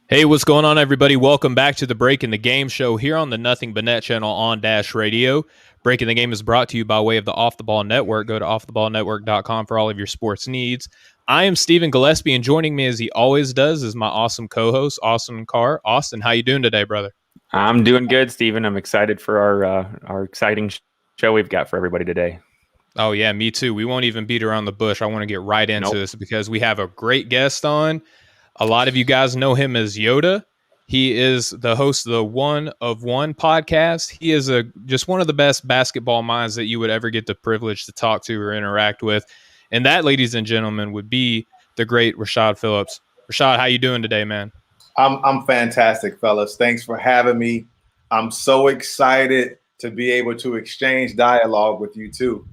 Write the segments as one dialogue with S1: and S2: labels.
S1: Hey, what's going on, everybody? Welcome back to the Breaking the Game show here on the Nothing But Net channel on Dash Radio. Breaking the Game is brought to you by way of the Off the Ball Network. Go to offtheballnetwork.com for all of your sports needs. I am Stephen Gillespie, and joining me, as he always does, is my awesome co-host, Austin Carr. Austin, how you doing today, brother?
S2: I'm doing good, Stephen. I'm excited for our exciting show we've got for everybody today.
S1: Oh, yeah, me too. We won't even beat around the bush. I want to get right into this because we have a great guest on. A lot of you guys know him as Yoda. He is the host of the One of One podcast. He is just one of the best basketball minds that you would ever get the privilege to talk to or interact with. And that, ladies and gentlemen, would be the great Rashad Phillips. Rashad, how you doing today, man?
S3: I'm fantastic, fellas. Thanks for having me. I'm so excited to be able to exchange dialogue with you too.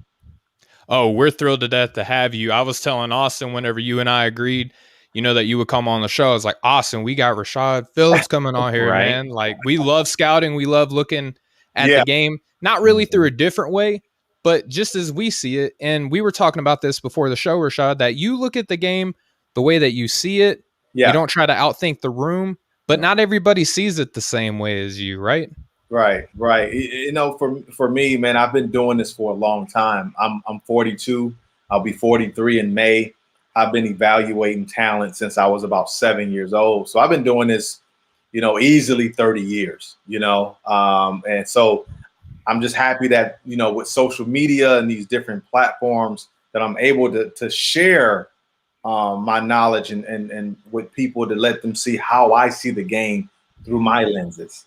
S1: Oh, we're thrilled to death to have you. I was telling Austin whenever you and I agreed, that you would come on the show. I was like, Austin, we got Rashad Phillips coming on here,
S2: Right.
S1: man. Like, we love scouting. We love looking at the game, not really through a different way, but just as we see it. And we were talking about this before the show, Rashad, that you look at the game the way that you see it.
S3: Yeah.
S1: You don't try to outthink the room, but not everybody sees it the same way as you, right?
S3: Right. For me, man, I've been doing this for a long time. I'm 42. I'll be 43 in May. I've been evaluating talent since I was about 7 years old. So I've been doing this, easily 30 years, and so I'm just happy that, with social media and these different platforms that I'm able to share my knowledge and with people to let them see how I see the game through my lenses.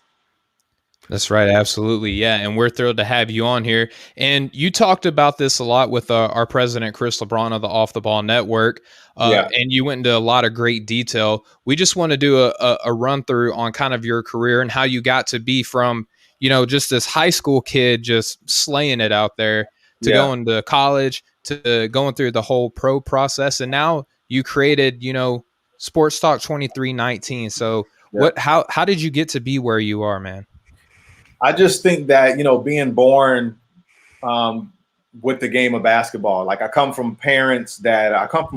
S1: That's right. Absolutely. Yeah. And we're thrilled to have you on here. And you talked about this a lot with our president, Chris Lebron of the Off the Ball Network. And you went into a lot of great detail. We just want to do a run through on kind of your career and how you got to be from, just this high school kid, just slaying it out there to going to college, to going through the whole pro process. And now you created, Sports Talk 2319. So how did you get to be where you are, man?
S3: I just think that, being born with the game of basketball, like I come from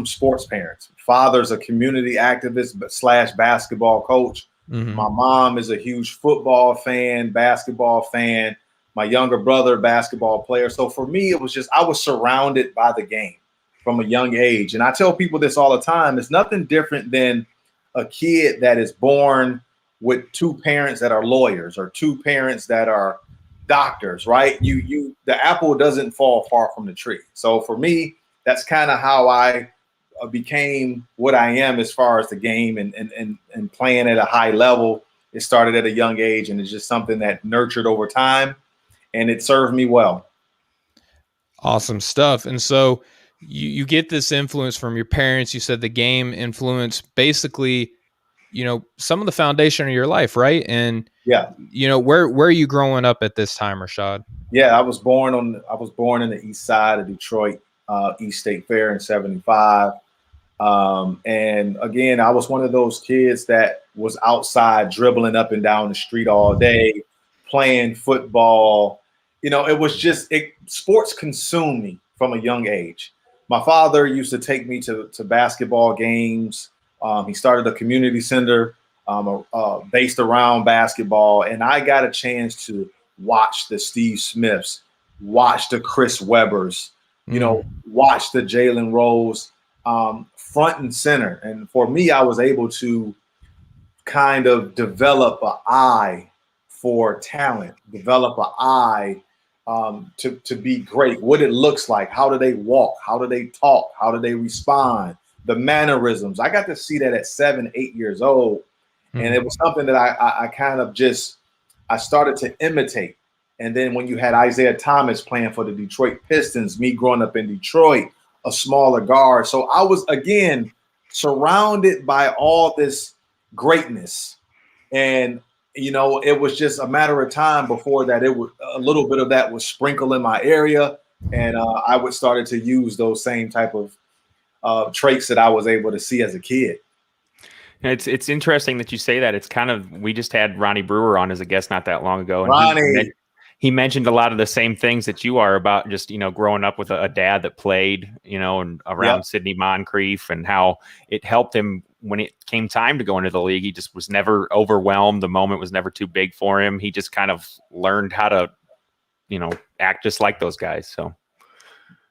S3: sports parents. Father's a community activist / basketball coach. Mm-hmm. My mom is a huge football fan, basketball fan. My younger brother, basketball player. So for me, it was just, I was surrounded by the game from a young age. And I tell people this all the time. It's nothing different than a kid that is born with two parents that are lawyers or two parents that are doctors, right? The apple doesn't fall far from the tree. So for me, that's kind of how I became what I am as far as the game and playing at a high level. It started at a young age, and it's just something that nurtured over time, and it served me well.
S1: Awesome stuff. And so you get this influence from your parents. You said the game influenced basically some of the foundation of your life, right? And where are you growing up at this time, Rashad?
S3: Yeah, I was born in the east side of Detroit, East State Fair in '75. And again, I was one of those kids that was outside dribbling up and down the street all day, playing football. It was just sports consumed me from a young age. My father used to take me to basketball games. He started a community center based around basketball, and I got a chance to watch the Steve Smiths, watch the Chris Webbers, watch the Jalen Rose front and center. And for me, I was able to kind of develop an eye for talent, develop an eye to be great, what it looks like, how do they walk, how do they talk, how do they respond, the mannerisms. I got to see that at 7, 8 years old. And it was something that I kind of I started to imitate. And then when you had Isaiah Thomas playing for the Detroit Pistons, me growing up in Detroit, a smaller guard. So I was, again, surrounded by all this greatness. And, it was just a matter of time before that a little bit of that was sprinkled in my area. And I would started to use those same type of traits that I was able to see as a kid.
S2: It's interesting that you say that. It's kind of, we just had Ronnie Brewer on as a guest not that long ago. And
S3: Ronnie.
S2: he mentioned a lot of the same things that you are about, just, growing up with a dad that played, and around Sidney Moncrief, and how it helped him when it came time to go into the league. He just was never overwhelmed. The moment was never too big for him. He just kind of learned how to, act just like those guys. So.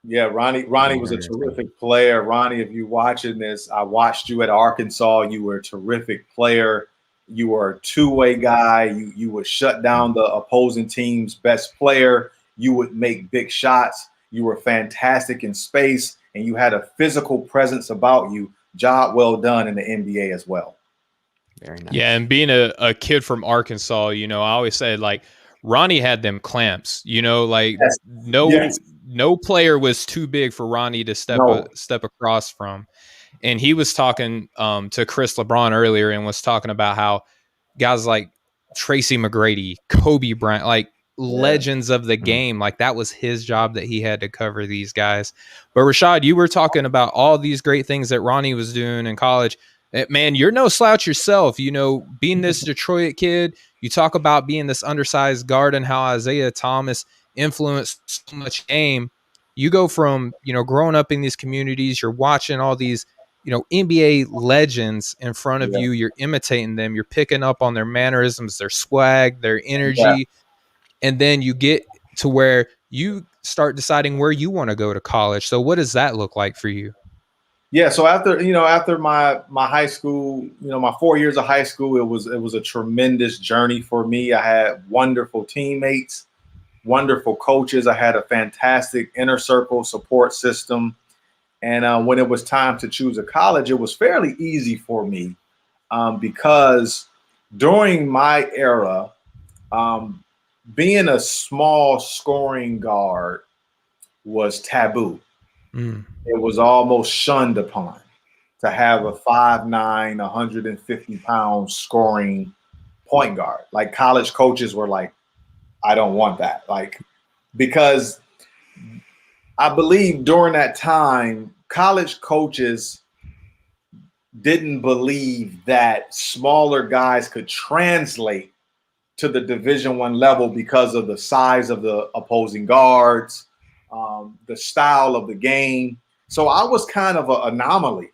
S3: Yeah, Ronnie was a terrific player. Ronnie, if you're watching this, I watched you at Arkansas. You were a terrific player. You were a two-way guy. You would shut down the opposing team's best player. You would make big shots. You were fantastic in space, and you had a physical presence about you. Job well done in the NBA as well.
S2: Very nice.
S1: Yeah, and being a kid from Arkansas, I always said, like, Ronnie had them clamps,
S3: Yes.
S1: No player was too big for Ronnie to step across from. And he was talking to Chris LeBron earlier and was talking about how guys like Tracy McGrady, Kobe Bryant, like legends of the game, like that was his job, that he had to cover these guys. But Rashad, you were talking about all these great things that Ronnie was doing in college. Man, you're no slouch yourself, being this Detroit kid. You talk about being this undersized guard and how Isaiah Thomas influenced so much game. You go from, growing up in these communities, you're watching all these, NBA legends in front of you. You're imitating them. You're picking up on their mannerisms, their swag, their energy. Yeah. And then you get to where you start deciding where you want to go to college. So what does that look like for you?
S3: Yeah, so after my high school, my 4 years of high school, it was a tremendous journey for me. I had wonderful teammates, wonderful coaches. I had a fantastic inner circle support system. And when it was time to choose a college, it was fairly easy for me because during my era, being a small scoring guard was taboo. It was almost shunned upon to have a 5'9", 150-pound scoring point guard. Like, college coaches were like, I don't want that. Like, because I believe during that time, college coaches didn't believe that smaller guys could translate to the Division I level because of the size of the opposing guards, the style of the game. So I was kind of an anomaly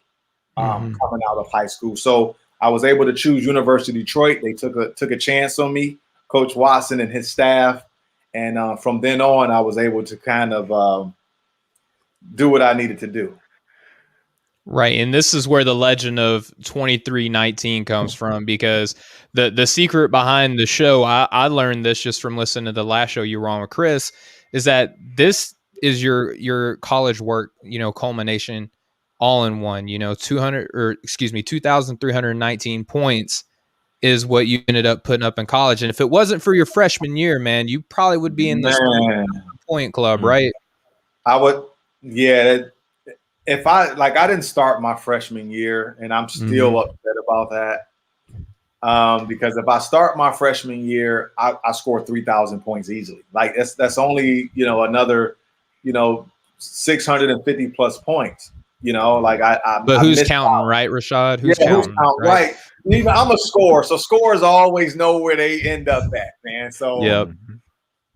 S3: coming out of high school. So I was able to choose University of Detroit. They took a chance on me, Coach Watson and his staff. And from then on, I was able to kind of do what I needed to do.
S1: Right. And this is where the legend of 2319 comes from, because the secret behind the show, I learned this just from listening to the last show you were on with Chris, is that this is your college work, culmination all in one. 2,319 points is what you ended up putting up in college. And if it wasn't for your freshman year, man, you probably would be in this point club, right?
S3: I would, yeah. If I didn't start my freshman year, and I'm still upset about that. Because if I start my freshman year, I score 3,000 points easily. Like, that's only, another, 650 plus points.
S1: But who's counting, right, Rashad? Who's counting,
S3: right? I'm a scorer, so scorers always know where they end up at, man. So,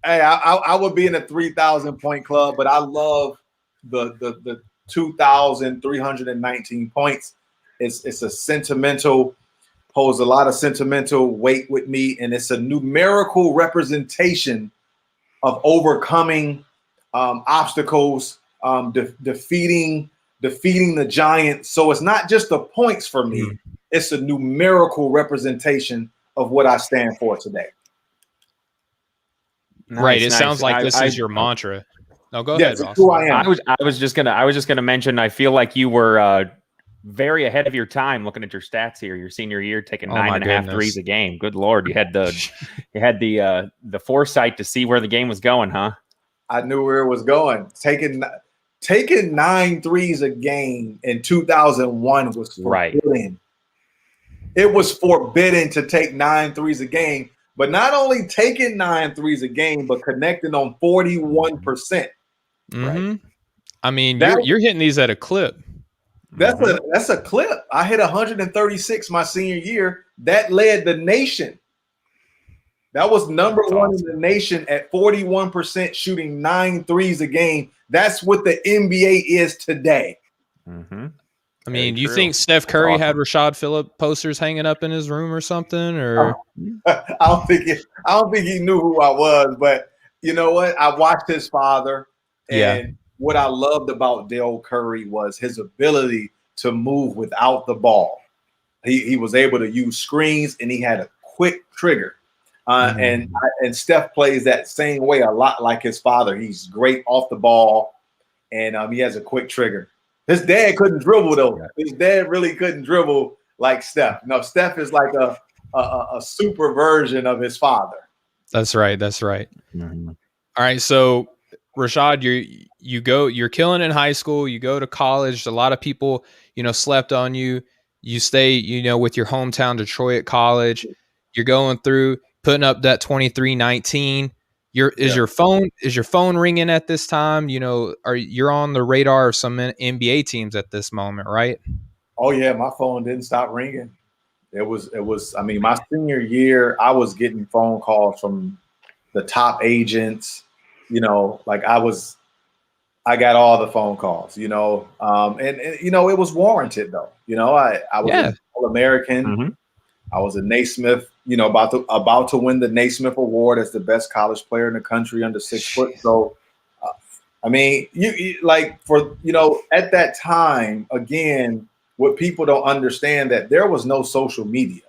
S3: hey, I would be in a 3,000 point club, but I love the 2,319 points. It's a sentimental, holds a lot of sentimental weight with me, and it's a numerical representation of overcoming obstacles, defeating the giant. So it's not just the points for me; it's a numerical representation of what I stand for today.
S1: Right. It sounds like this is your mantra. No, go ahead, Ross.
S3: Who I am.
S2: I was just gonna mention, I feel like you were very ahead of your time looking at your stats here. Your senior year, taking 9.5 threes a game. Good Lord, you had the foresight to see where the game was going, huh?
S3: I knew where it was going. Taking 9 threes a game in 2001 was forbidden. Right. It was forbidden to take 9 threes a game, but not only taking 9 threes a game, but connecting on 41%.
S1: Right. I mean, you're hitting these at a clip.
S3: That's a clip. I hit 136 my senior year. That led the nation That was number one in the nation at 41% shooting 9 threes a game. That's what the NBA is today.
S2: Mm-hmm.
S1: I mean, do you think Steph Curry had Rashad Phillips posters hanging up in his room or something? Or
S3: I don't think he knew who I was. But you know what? I watched his father, and what I loved about Dale Curry was his ability to move without the ball. He was able to use screens, and he had a quick trigger. And Steph plays that same way a lot like his father. He's great off the ball, and he has a quick trigger. His dad couldn't dribble though. His dad really couldn't dribble like Steph. No, Steph is like a super version of his father.
S1: That's right. That's right.
S2: Mm-hmm.
S1: All right. So Rashad, you're killing in high school. You go to college. A lot of people, slept on you. You stay, with your hometown Detroit college. You're going through putting up that 23-19. Is your phone ringing at this time? You're on the radar of some NBA teams at this moment, right?
S3: Oh yeah, my phone didn't stop ringing. It was. I mean, my senior year, I was getting phone calls from the top agents. I got all the phone calls. And it was warranted though. I was an All-American.
S2: Mm-hmm.
S3: I was a Naismith. About to win the Naismith Award as the best college player in the country under 6 foot. So, I mean, at that time, again, what people don't understand that there was no social media.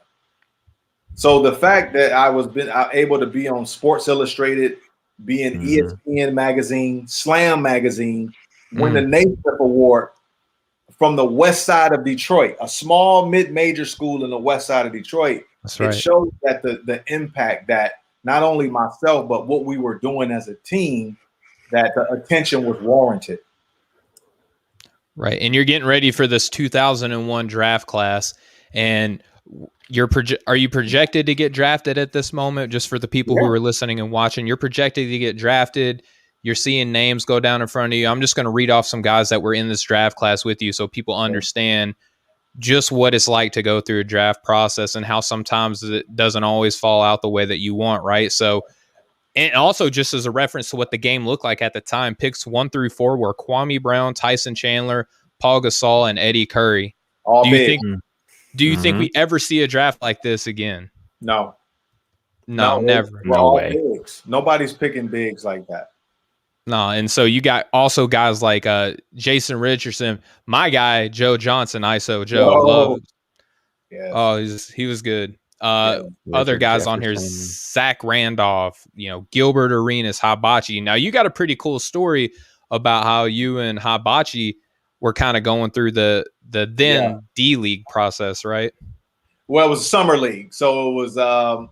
S3: So the fact that I was able to be on Sports Illustrated, be in ESPN magazine, Slam magazine, win the Naismith Award from the west side of Detroit, a small mid-major school in the west side of Detroit.
S1: That's right.
S3: It shows that the impact that not only myself, but what we were doing as a team, that the attention was warranted.
S1: Right. And you're getting ready for this 2001 draft class, and are you projected to get drafted at this moment? Just for the people who are listening and watching, you're projected to get drafted. You're seeing names go down in front of you. I'm just going to read off some guys that were in this draft class with you so people understand just what it's like to go through a draft process and how sometimes it doesn't always fall out the way that you want, right? So, and also just as a reference to what the game looked like at the time, picks 1 through 4 were Kwame Brown, Tyson Chandler, Paul Gasol, and Eddie Curry. Do you think we ever see a draft like this again?
S3: No,
S1: never.
S2: No way.
S3: Bigs. Nobody's picking bigs like that.
S1: No, and so you got also guys like Jason Richardson, my guy Joe Johnson, ISO Joe. Oh, he was good. Other guys on here, Zach Randolph, Gilbert Arenas, Hibachi. Now you got a pretty cool story about how you and Hibachi were kind of going through the D League process, right?
S3: Well, it was summer league, so it was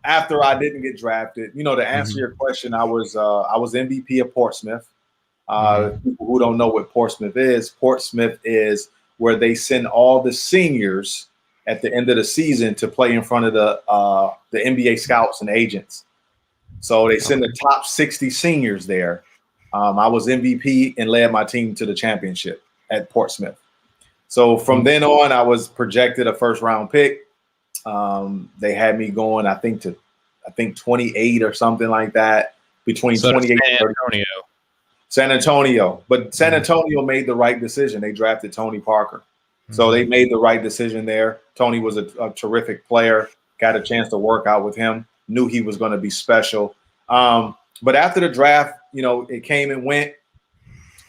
S3: after I didn't get drafted. To answer your question, I was MVP of Portsmouth. People who don't know what Portsmouth is where they send all the seniors at the end of the season to play in front of the NBA scouts and agents. So they send the top 60 seniors there. I was MVP and led my team to the championship at Portsmouth. So from then on, I was projected a first round pick. They had me going, I think 28 or something like that, between 28 and 30. San Antonio. But San Antonio made the right decision. They drafted Tony Parker. So they made the right decision there. Tony was a terrific player. Got a chance to work out with him. Knew he was going to be special. But after the draft, it came and went.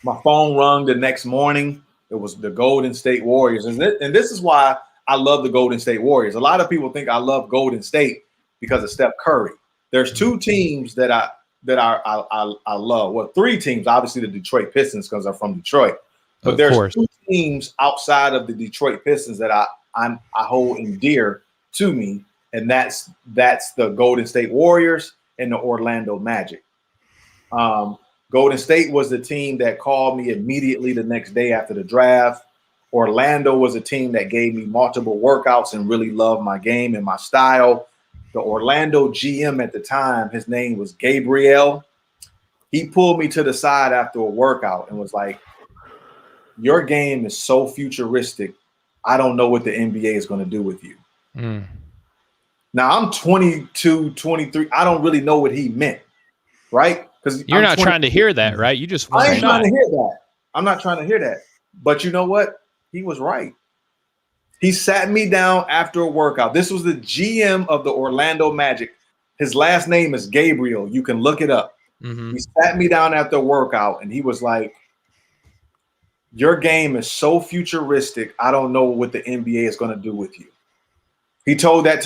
S3: My phone rung the next morning. It was the Golden State Warriors. And this is why I love the Golden State Warriors. A lot of people think I love Golden State because of Steph Curry. There's 2 teams that I love. Well, 3 teams. Obviously, the Detroit Pistons because I'm from Detroit. But there's 2 teams outside of the Detroit Pistons that I hold dear to me, and that's the Golden State Warriors and the Orlando Magic. Golden State was the team that called me immediately the next day after the draft. Orlando was a team that gave me multiple workouts and really loved my game and my style. The Orlando GM at the time, his name was Gabriel. He pulled me to the side after a workout and was like, "Your game is so futuristic. I don't know what the NBA is going to do with you." Now I'm 22, 23. I don't really know what he meant, right? Because
S1: you're not trying to hear that, right? You just want
S3: I ain't trying to hear that. I'm not trying to hear that. But you know what? He was right. He sat me down after a workout. This was the GM of the Orlando Magic. His last name is Gabriel. You can look it up.
S1: Mm-hmm.
S3: He sat me down after a workout and he was like, your game is so futuristic. I don't know what the NBA is going to do with you. He told that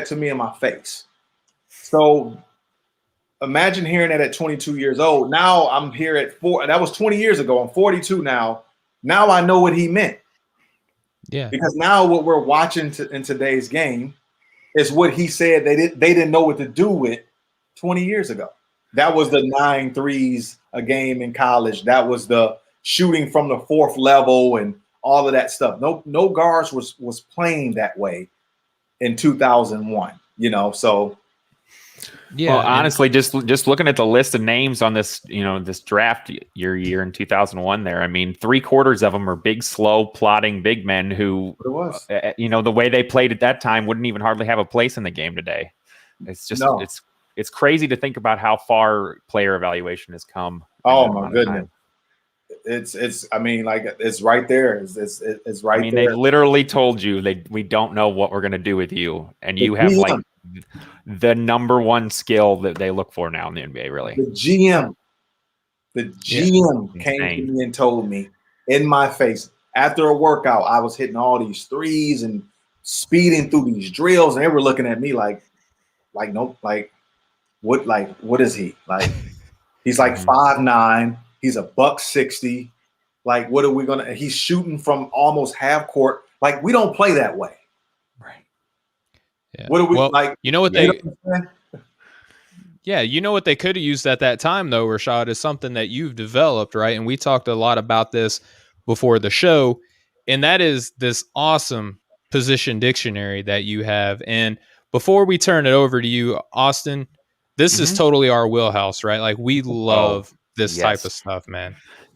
S3: to me in my face. So imagine hearing that at 22 years old. Now I'm here at 4. That was 20 years ago. I'm 42 now. Now I know what he meant.
S1: Yeah.
S3: Because now what we're watching in today's game is what he said they didn't know what to do with 20 years ago. That was the 9 threes a game in college. That was the shooting from the 4th level and all of that stuff. No guards was playing that way in 2001, so
S2: yeah. Well, honestly, just looking at the list of names on this, this draft year in 2001 there, I mean, 3/4 of them are big, slow, plodding big men who, the way they played at that time wouldn't even hardly have a place in the game today. It's just, it's crazy to think about how far player evaluation has come.
S3: Oh my goodness. It's I mean, like, it's right there. It's right there. I mean,
S2: they literally told you we don't know what we're going to do with you. And you have like the number one skill that they look for now in the NBA, really.
S3: The GM came to me and told me in my face after a workout, I was hitting all these threes and speeding through these drills. And they were looking at me like, nope, what is he? Like, he's like 5'9". He's a $160. Like, what are we gonna? He's shooting from almost half court. Like, we don't play that way,
S2: right?
S1: Yeah.
S3: What are we like?
S1: You know what they? Yeah, you know what they could have used at that time, though, Rashad, is something that you've developed, right? And we talked a lot about this before the show, and that is this awesome position dictionary that you have. And before we turn it over to you, Austin, this is totally our wheelhouse, right? Like, we love this type of stuff, man.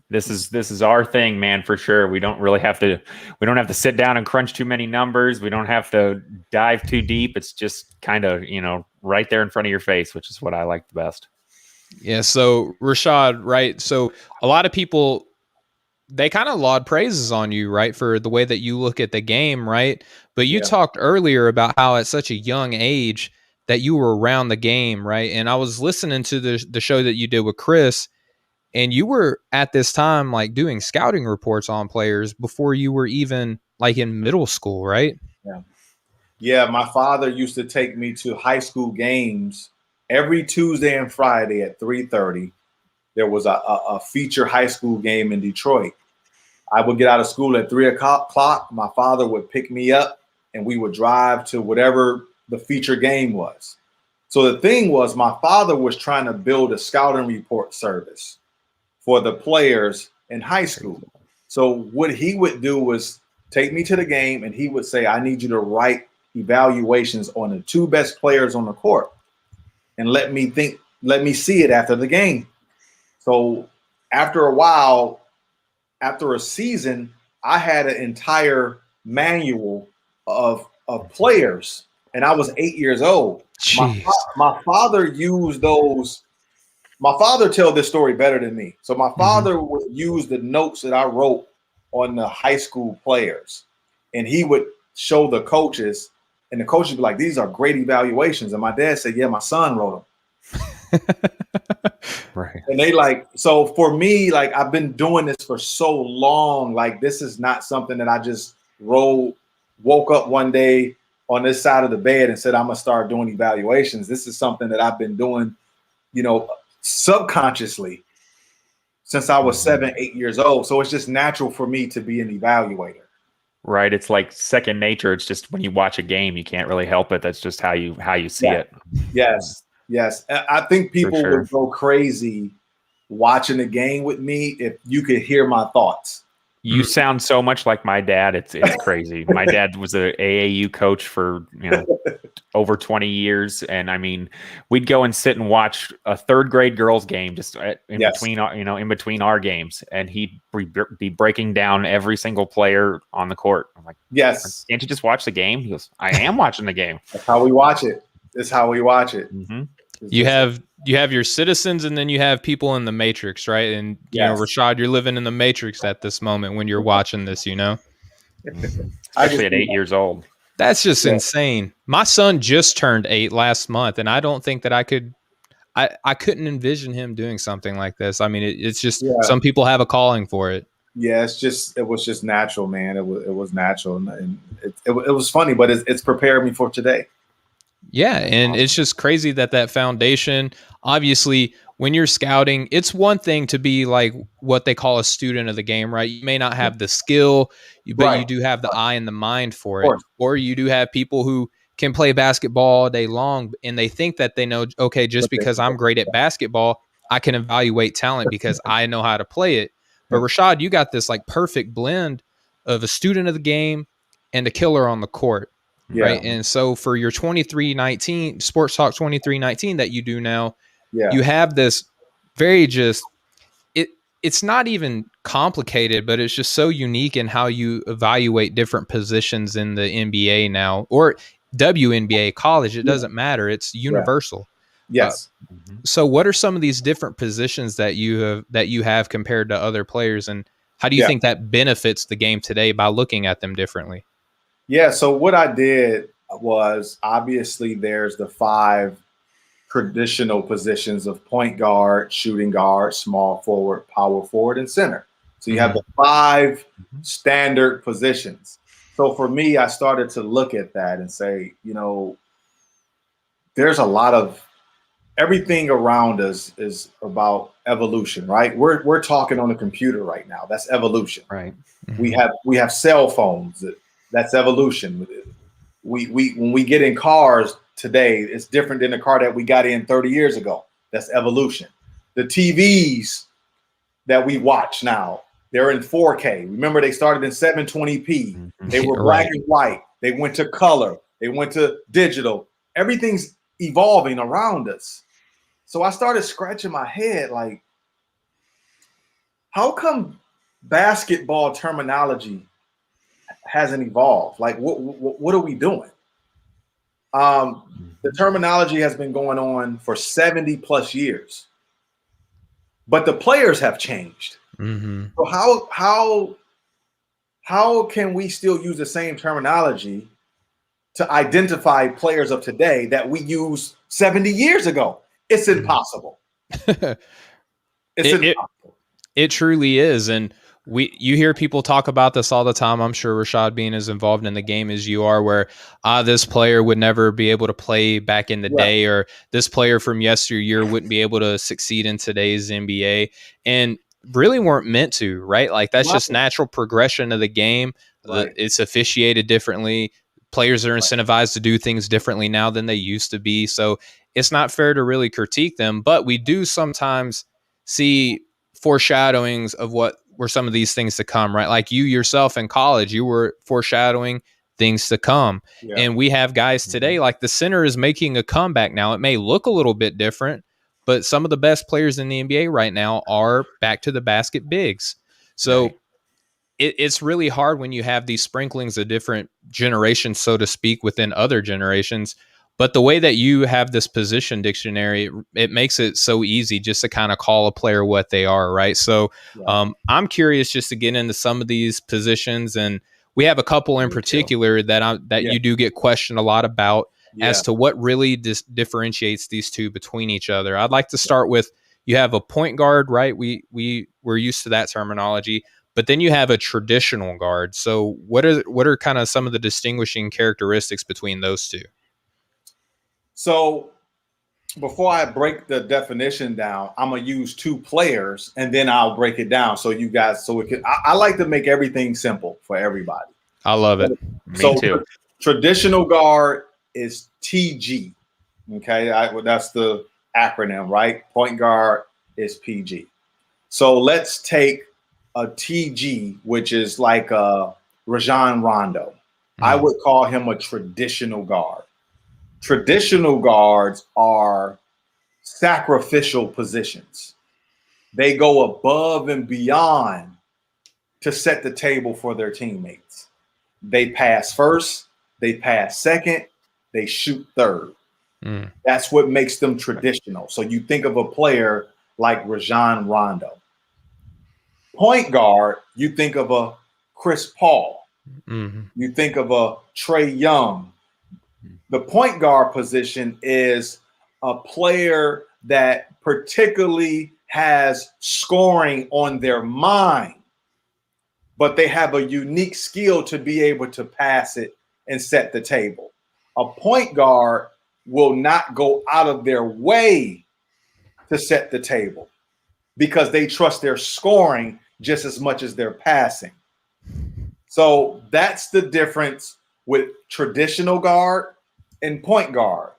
S2: This is our thing, man, for sure. We don't have to sit down and crunch too many numbers. We don't have to dive too deep. It's just kind of, right there in front of your face, which is what I like the best.
S1: Yeah. So Rashad, right? So a lot of people, they kind of laud praises on you, right, for the way that you look at the game, right? But you talked earlier about how at such a young age that you were around the game, right? And I was listening to the show that you did with Chris, and you were at this time like doing scouting reports on players before you were even like in middle school, right?
S3: Yeah. Yeah, my father used to take me to high school games every Tuesday and Friday at 3:30. There was a feature high school game in Detroit. I would get out of school at 3 o'clock. My father would pick me up and we would drive to whatever the feature game was. So the thing was, my father was trying to build a scouting report service for the players in high school. So what he would do was take me to the game and he would say, I need you to write evaluations on the 2 best players on the court and let me see it after the game. So after a while, after a season, I had an entire manual of players, and I was 8 years old. My father used those. My father told this story better than me. So my father would use the notes that I wrote on the high school players, and he would show the coaches, and the coaches would be like, these are great evaluations. And my dad said, yeah, my son wrote them.
S2: Right.
S3: And they so for me, I've been doing this for so long. Like, this is not something that I just woke up one day on this side of the bed and said, I'm going to start doing evaluations. This is something that I've been doing, subconsciously since I was 7, 8 years old. So it's just natural for me to be an evaluator.
S2: Right. It's like second nature. It's just when you watch a game, you can't really help it. That's just how you see it.
S3: Yes. Yes. I think people would go crazy watching the game with me if you could hear my thoughts.
S2: You sound so much like my dad. It's crazy. My dad was a AAU coach for over 20 years, and I mean, we'd go and sit and watch a third grade girls game just in between in between our games, and he'd be breaking down every single player on the court. I'm like,
S3: yes,
S2: can't you just watch the game? He goes, I am watching the game.
S3: That's how we watch it. That's how we watch it.
S2: Mm-hmm.
S1: You have your citizens, and then you have people in the Matrix, right? And you know, Rashad, you're living in the Matrix at this moment when you're watching this. You know,
S2: especially at 8 years old.
S1: That's just insane. My son just turned 8 last month, and I don't think that I couldn't envision him doing something like this. I mean, it's just some people have a calling for it.
S3: Yeah, it was just natural, man. It was natural, and it was funny, but it's prepared me for today.
S1: Yeah, and it's just crazy that foundation, obviously, when you're scouting, it's one thing to be like what they call a student of the game, right? You may not have the skill, but you do have the eye and the mind for it. Or you do have people who can play basketball all day long, and they think that they know, okay, just because I'm great at basketball, I can evaluate talent because I know how to play it. But Rashad, you got this like perfect blend of a student of the game and a killer on the court. Right. And so for your 2319 Sports Talk 2319 that you do now, you have this very it's not even complicated, but it's just so unique in how you evaluate different positions in the NBA now, or WNBA, college. It doesn't matter. It's universal.
S3: Yes.
S1: So what are some of these different positions that you have compared to other players, and how do you think that benefits the game today by looking at them differently?
S3: Yeah, so what I did was, obviously there's the 5 traditional positions of point guard, shooting guard, small forward, power forward, and center. So you have the 5 standard positions. So for me, I started to look at that and say, there's a lot of everything around us is about evolution, right? We're talking on a computer right now. That's evolution.
S2: Right.
S3: We have cell phones. That's evolution. We when we get in cars today, it's different than the car that we got in 30 years ago. That's evolution. The TVs that we watch now, they're in 4K. Remember, they started in 720p. They were black and white. They went to color. They went to digital. Everything's evolving around us. So I started scratching my head like, how come basketball terminology hasn't evolved? Like, what are we doing? The terminology has been going on for 70 plus years, but the players have changed. So how can we still use the same terminology to identify players of today that we used 70 years ago? It's impossible. It's impossible.
S1: It truly is. And you hear people talk about this all the time. I'm sure, Rashad, being as involved in the game as you are, where this player would never be able to play back in the day, or this player from yesteryear wouldn't be able to succeed in today's NBA, and really weren't meant to, right? Like, that's just natural progression of the game. It's officiated differently. Players are incentivized to do things differently now than they used to be. So it's not fair to really critique them, but we do sometimes see foreshadowings of what were some of these things to come, right? Like you yourself in college, you were foreshadowing things to come. And we have guys today, like the center is making a comeback now. It may look a little bit different, but some of the best players in the NBA right now are back to the basket bigs. So it's really hard when you have these sprinklings of different generations, so to speak, within other generations. But the way that you have this position dictionary, it makes it so easy just to kind of call a player what they are, right? So I'm curious just to get into some of these positions, and we have a couple in particular that you do get questioned a lot about as to what really differentiates these two between each other. I'd like to start with, you have a point guard, right? We're used to that terminology, but then you have a traditional guard. So what are kind of some of the distinguishing characteristics between those two?
S3: So before I break the definition down, I'm going to use 2 players and then I'll break it down so you guys, I like to make everything simple for everybody.
S1: I love it.
S2: Me too.
S3: Traditional guard is TG. Okay. That's the acronym, right? Point guard is PG. So let's take a TG, which is like a Rajon Rondo. I would call him a traditional guard. Traditional guards are sacrificial positions. They go above and beyond to set the table for their teammates. They pass first, they pass second, they shoot third. That's what makes them traditional. So you think of a player like Rajon Rondo. Point guard, you think of a Chris Paul. You think of a Trae Young. The point guard position is a player that particularly has scoring on their mind, but they have a unique skill to be able to pass it and set the table. A point guard will not go out of their way to set the table because they trust their scoring just as much as their passing. So that's the difference with traditional guard and point guard.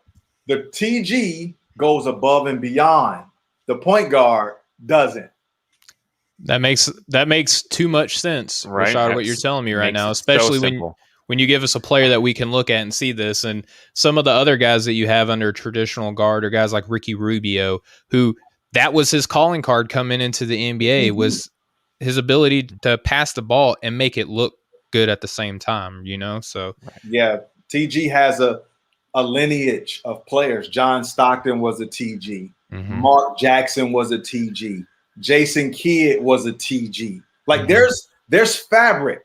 S3: The TG goes above and beyond. The point guard doesn't.
S1: That makes too much sense, right? Rashad, what you're telling me right now, especially when you give us a player that we can look at and see this. And some of the other guys that you have under traditional guard are guys like Ricky Rubio, who that was his calling card coming into the NBA, was his ability to pass the ball and make it look good at the same time, So
S3: yeah, TG has a lineage of players. John Stockton was a TG. Mark Jackson was a TG. Jason Kidd was a TG. Like there's fabric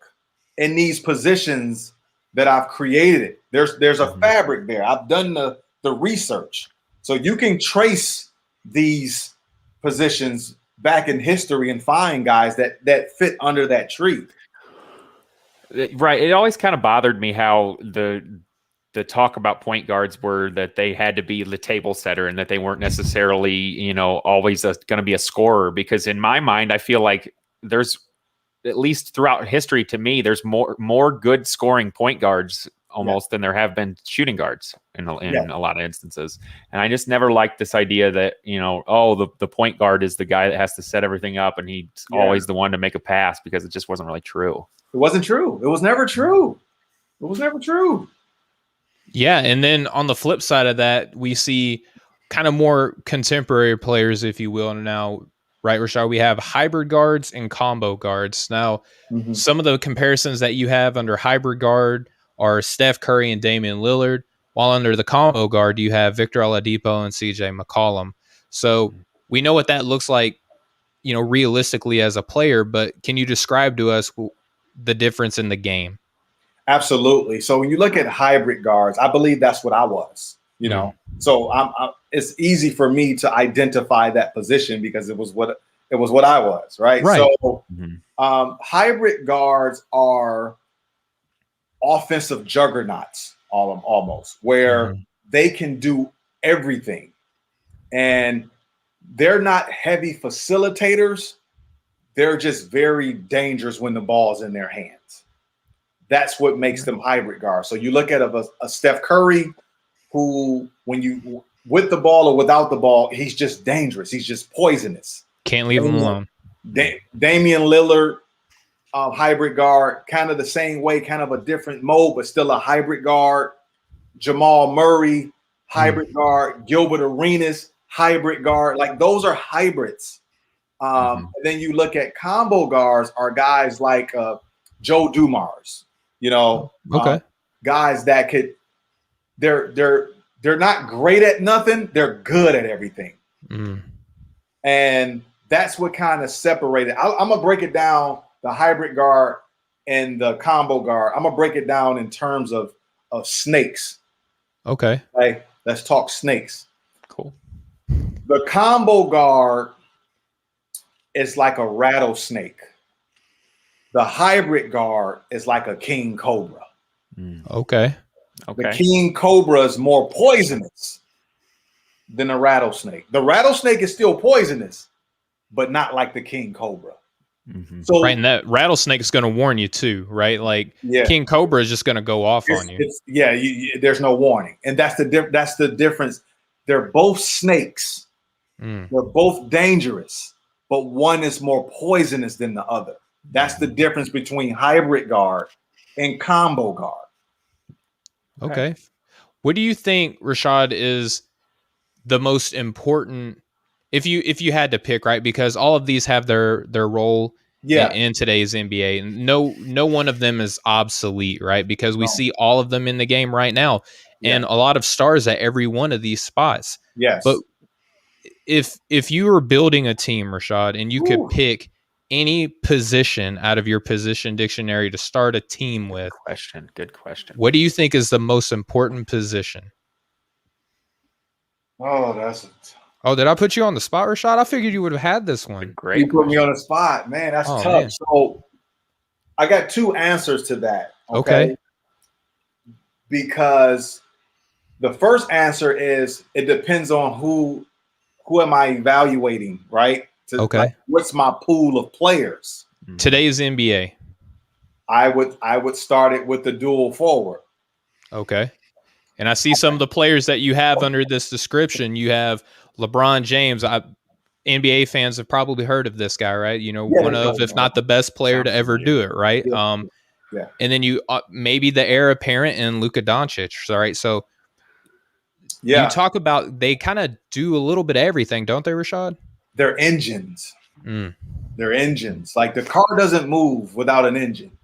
S3: in these positions that I've created. There's a fabric there. I've done the research. So you can trace these positions back in history and find guys that fit under that tree.
S2: Right. It always kind of bothered me how the talk about point guards were that they had to be the table setter and that they weren't necessarily, always going to be a scorer. Because in my mind, I feel like there's, at least throughout history, to me, there's more good scoring point guards almost than there have been shooting guards in a lot of instances. And I just never liked this idea that, the point guard is the guy that has to set everything up and he's always the one to make a pass, because it just wasn't really true.
S3: It wasn't true. It was never true. It was never true.
S1: Yeah, and then on the flip side of that, we see kind of more contemporary players, if you will. Now, right, Rashad, we have hybrid guards and combo guards. Now, some of the comparisons that you have under hybrid guard are Steph Curry and Damian Lillard, while under the combo guard, you have Victor Oladipo and CJ McCollum. So we know what that looks like, realistically as a player, but can you describe to us the difference in the game?
S3: Absolutely. So when you look at hybrid guards, I believe that's what I was, So it's easy for me to identify that position because it was what I was, right? So hybrid guards are offensive juggernauts, almost, where they can do everything, and they're not heavy facilitators. They're just very dangerous when the ball's in their hands. That's what makes them hybrid guards. So you look at a Steph Curry, who, when you with the ball or without the ball, he's just dangerous. He's just poisonous.
S1: Can't leave him alone.
S3: Damian Lillard, hybrid guard, kind of the same way, kind of a different mode, but still a hybrid guard. Jamal Murray, hybrid guard. Gilbert Arenas, hybrid guard. Like, those are hybrids. And then you look at combo guards, are guys like Joe Dumars. Guys that could, they're not great at nothing. They're good at everything. And that's what kind of separated. I'm going to break it down, the hybrid guard and the combo guard. I'm going to break it down in terms of snakes.
S1: Okay.
S3: Like, let's talk snakes.
S1: Cool.
S3: The combo guard is like a rattlesnake. The hybrid guard is like a king cobra.
S1: Okay.
S3: The king cobra is more poisonous than a rattlesnake. The rattlesnake is still poisonous, but not like the king cobra. So,
S1: right, and that rattlesnake is going to warn you too, right? Like, king cobra is just going to go off on you.
S3: There's no warning, and that's the difference. They're both snakes. They're both dangerous, but one is more poisonous than the other. That's the difference between hybrid guard and combo guard.
S1: Okay. What do you think, Rashad, is the most important if you had to pick, right? Because all of these have their role in today's NBA. And no one of them is obsolete, right? Because we see all of them in the game right now. And a lot of stars at every one of these spots.
S3: Yes.
S1: But if you were building a team, Rashad, and you could pick any position out of your position dictionary to start a team with.
S2: Good question.
S1: What do you think is the most important position?
S3: Oh, that's
S1: Oh, did I put you on the spot, Rashad? I figured you would have had this one.
S2: Great.
S3: You put me on the spot, man. That's tough.
S1: Man.
S3: So I got two answers to that.
S1: Okay.
S3: Because the first answer is it depends on who am I evaluating, right? What's my pool of players?
S1: Today's NBA.
S3: I would start it with the dual forward.
S1: Okay. And I see some of the players that you have under this description. You have LeBron James. NBA fans have probably heard of this guy, right? One of, if not the best player to ever do it, right?
S3: Yeah.
S1: And then you maybe the heir apparent in Luka Doncic, all right? So you talk about they kind of do a little bit of everything, don't they, Rashad?
S3: They're engines. They're engines. Like the car doesn't move without an engine.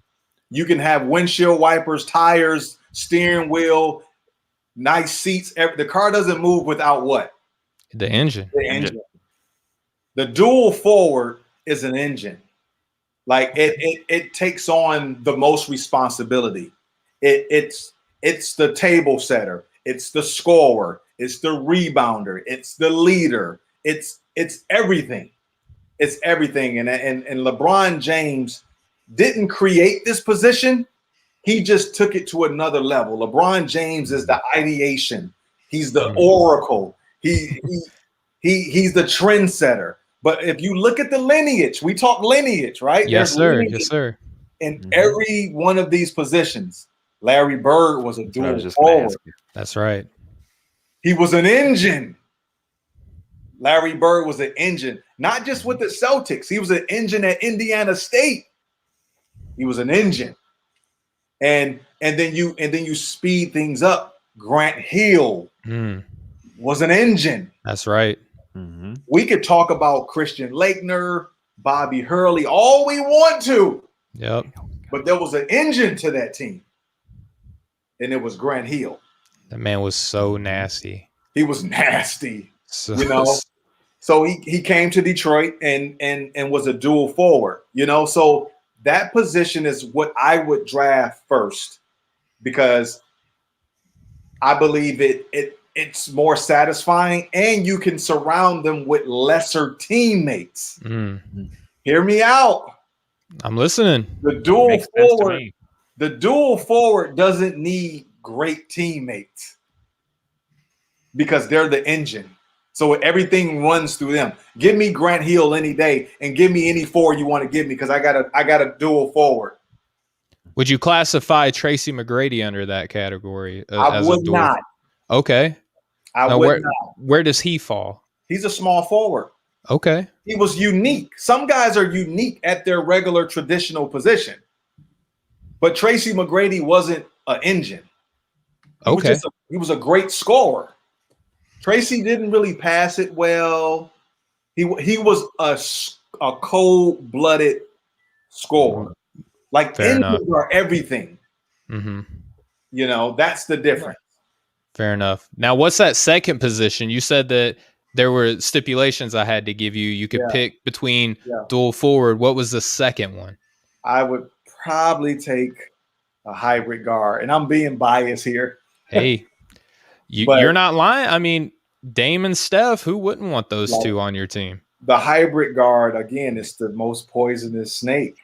S3: You can have windshield wipers, tires, steering wheel, nice seats. The car doesn't move without what?
S1: The engine.
S3: The engine. The dual forward is an engine. Like it takes on the most responsibility. It's the table setter. It's the scorer. It's the rebounder. It's the leader. It's everything. It's everything. And LeBron James didn't create this position. He just took it to another level. LeBron James is the ideation. He's the oracle. He's the trendsetter. But if you look at the lineage, we talk lineage, right?
S1: Yes, sir. Yes, sir.
S3: In every one of these positions, Larry Bird was a dual forward.
S1: That's right.
S3: He was an engine. Larry Bird was an engine, not just with the Celtics. He was an engine at Indiana State. He was an engine. And then you speed things up. Grant Hill was an engine.
S1: That's right.
S3: We could talk about Christian Laettner, Bobby Hurley, all we want to.
S1: Yep.
S3: But there was an engine to that team, and it was Grant Hill.
S1: That man was so nasty.
S3: He was nasty. So he came to Detroit and was a dual forward. So that position is what I would draft first, because I believe it's more satisfying, and you can surround them with lesser teammates. Hear me out.
S1: I'm listening.
S3: The dual forward doesn't need great teammates because they're the engine. So everything runs through them. Give me Grant Hill any day, and give me any four you want to give me, because I got a dual forward.
S1: Would you classify Tracy McGrady under that category?
S3: I would not.
S1: Okay. Where does he fall?
S3: He's a small forward.
S1: Okay.
S3: He was unique. Some guys are unique at their regular traditional position, but Tracy McGrady wasn't an engine. He was a great scorer. Tracy didn't really pass it well. He was a cold-blooded scorer. Like engines are everything. That's the difference.
S1: Fair enough. Now, what's that second position? You said that there were stipulations I had to give you. You could pick between dual forward. What was the second one?
S3: I would probably take a hybrid guard, and I'm being biased here.
S1: Hey, you're not lying. I mean, Dame and Steph, who wouldn't want those two on your team?
S3: The hybrid guard, again, is the most poisonous snake.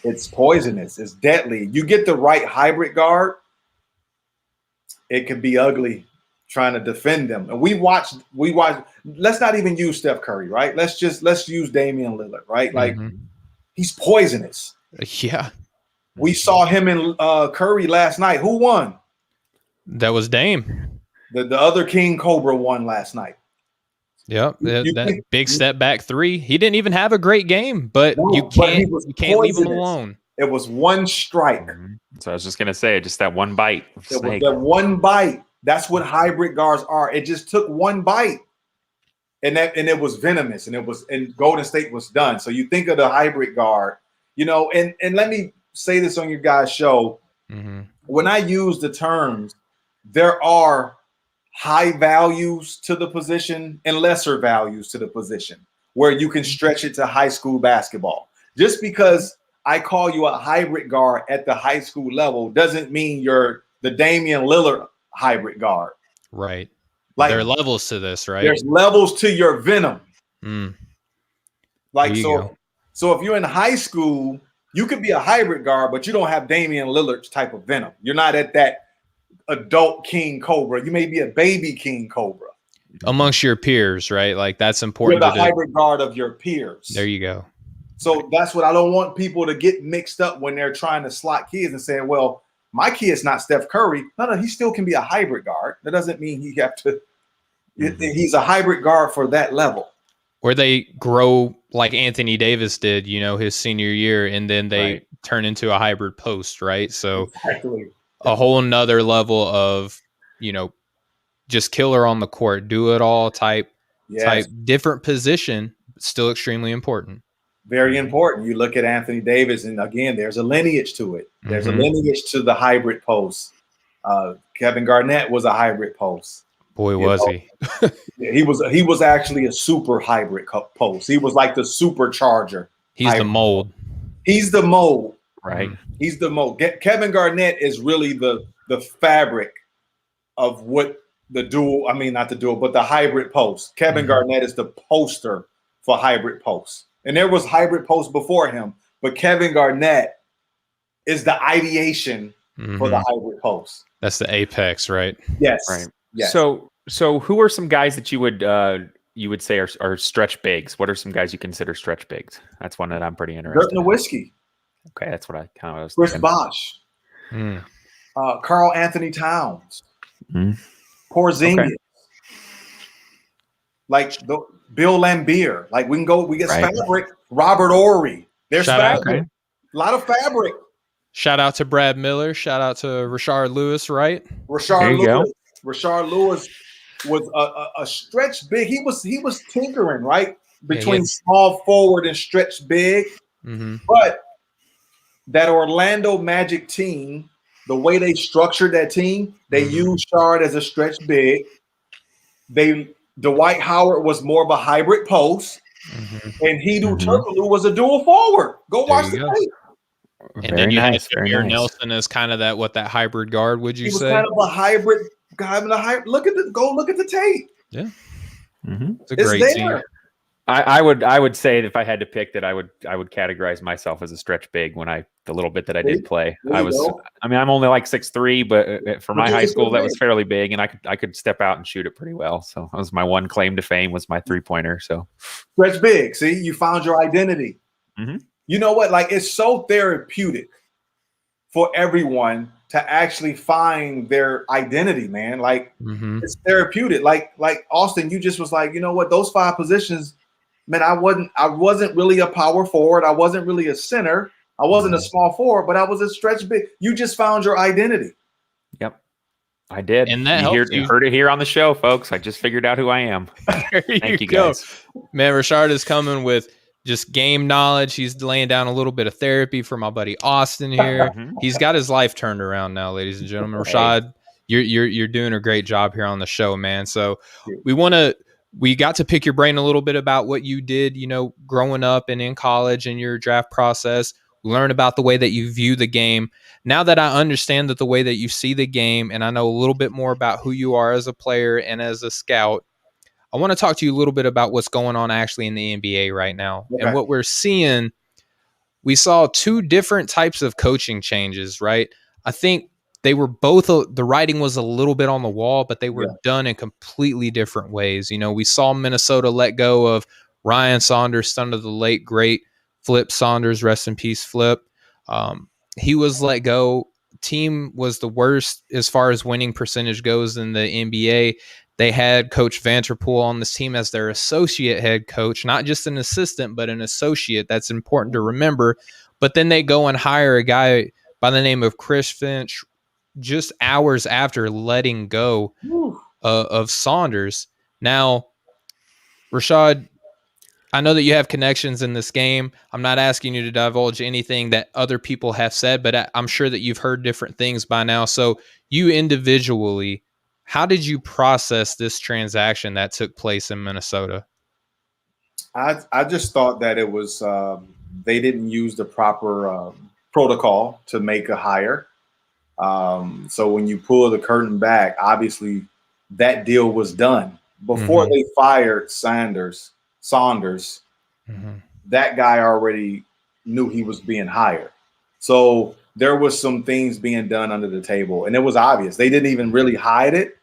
S3: It's poisonous. It's deadly. You get the right hybrid guard, it could be ugly trying to defend them. And we watch. Let's not even use Steph Curry, right? Let's use Damian Lillard, right? Like he's poisonous.
S1: Yeah.
S3: We saw him and Curry last night. Who won?
S1: That was Dame.
S3: The other King Cobra won last night.
S1: Yep, that big step back three. He didn't even have a great game, but you can't leave him alone.
S3: It was one strike.
S2: Mm-hmm. So I was just gonna say, just that one bite.
S3: It was that one bite. That's what hybrid guards are. It just took one bite, and it was venomous, and Golden State was done. So you think of the hybrid guard, and let me say this on your guys' show. Mm-hmm. When I use the terms, there are high values to the position and lesser values to the position where you can stretch it to high school basketball. Just because I call you a hybrid guard at the high school level doesn't mean you're the Damian Lillard hybrid guard.
S1: Right. Like, there are levels to this, right?
S3: There's levels to your venom. Like, so if you're in high school, you could be a hybrid guard, but you don't have Damian Lillard's type of venom. You're not at that adult king cobra. You may be a baby king cobra
S1: amongst your peers, right? Like, that's important.
S3: You're the hybrid guard of your peers.
S1: There you go.
S3: So that's what I don't want people to get mixed up when they're trying to slot kids and saying, well, my kid's not Steph Curry. No, he still can be a hybrid guard. That doesn't mean he have to. He's a hybrid guard for that level.
S1: Where they grow like Anthony Davis did, his senior year, and then they turn into a hybrid post, right? So a whole nother level of, just killer on the court, do it all type different position, but still extremely important.
S3: Very important. You look at Anthony Davis, and again, there's a lineage to it. There's a lineage to the hybrid post. Kevin Garnett was a hybrid post.
S1: Boy, was he.
S3: He was actually a super hybrid post. He was like the supercharger.
S1: He's the mold.
S3: He's the mold.
S2: Right.
S3: He's the mold. Kevin Garnett is really the fabric of what not the dual, but the hybrid post. Kevin Garnett is the poster for hybrid posts. And there was hybrid posts before him, but Kevin Garnett is the ideation for the hybrid post.
S1: That's the apex, right?
S3: Yes.
S2: Right.
S3: Yes.
S2: So who are some guys that you would say are stretch bigs? What are some guys you consider stretch bigs? That's one that I'm pretty interested in.
S3: Dirk Nowitzki.
S2: Okay, that's what I kind of was
S3: Chris
S2: thinking.
S3: Bosh. Karl Anthony Towns. Porzingis. Okay. Like Bill Laimbeer. Like we get fabric. Robert Horry. There's fabric. A lot of fabric.
S1: Shout out to Brad Miller. Shout out to Rashard Lewis, right?
S3: Rashard Lewis was a stretch big. He was tinkering, right? Between small forward and stretch big. But that Orlando Magic team, the way they structured that team, they used Shard as a stretch big. Dwight Howard was more of a hybrid post, and Hedo Turkoglu was a dual forward. Go watch the tape.
S1: And then you have Amir Nelson as kind of that hybrid guard. Would you say?
S3: He was kind of a hybrid guy. Look at the tape.
S1: Yeah, it's a great team.
S2: I would say that if I had to pick that, I would categorize myself as a stretch big the little bit that I did play. I'm only like 6'3", but for my high school that was fairly big, and I could step out and shoot it pretty well. So that was my one claim to fame, was my 3-pointer. So
S3: stretch big. See, you found your identity. You know what? Like, it's so therapeutic for everyone to actually find their identity, man. Like, it's therapeutic. Like Austin, you just was like, you know what? Those 5 positions, man, I wasn't really a power forward. I wasn't really a center. I wasn't a small forward, but I was a stretch big. You just found your identity.
S2: Yep, I did.
S1: And that
S2: you heard it here on the show, folks. I just figured out who I am. Thank you guys.
S1: Man, Rashard is coming with just game knowledge. He's laying down a little bit of therapy for my buddy Austin here. He's got his life turned around now, ladies and gentlemen. Rashad, you're doing a great job here on the show, man. So we got to pick your brain a little bit about what you did, growing up and in college and your draft process. Learn about the way that you view the game. Now that I understand that the way that you see the game, and I know a little bit more about who you are as a player and as a scout, I want to talk to you a little bit about what's going on actually in the NBA right now. Okay. And what we're seeing, we saw 2 different types of coaching changes, right? I think they were both, the writing was a little bit on the wall, but they were done in completely different ways. We saw Minnesota let go of Ryan Saunders, son of the late, great Flip Saunders, rest in peace, Flip. He was let go. Team was the worst as far as winning percentage goes in the NBA. They had Coach Vanterpool on this team as their associate head coach, not just an assistant, but an associate. That's important to remember. But then they go and hire a guy by the name of Chris Finch just hours after letting go of Saunders. Now, Rashad, I know that you have connections in this game. I'm not asking you to divulge anything that other people have said, but I'm sure that you've heard different things by now. So you individually, how did you process this transaction that took place in Minnesota?
S3: I just thought that it was they didn't use the proper protocol to make a hire. So when you pull the curtain back, obviously that deal was done before they fired Saunders. That guy already knew he was being hired. So there was some things being done under the table, and it was obvious. They didn't even really hide it.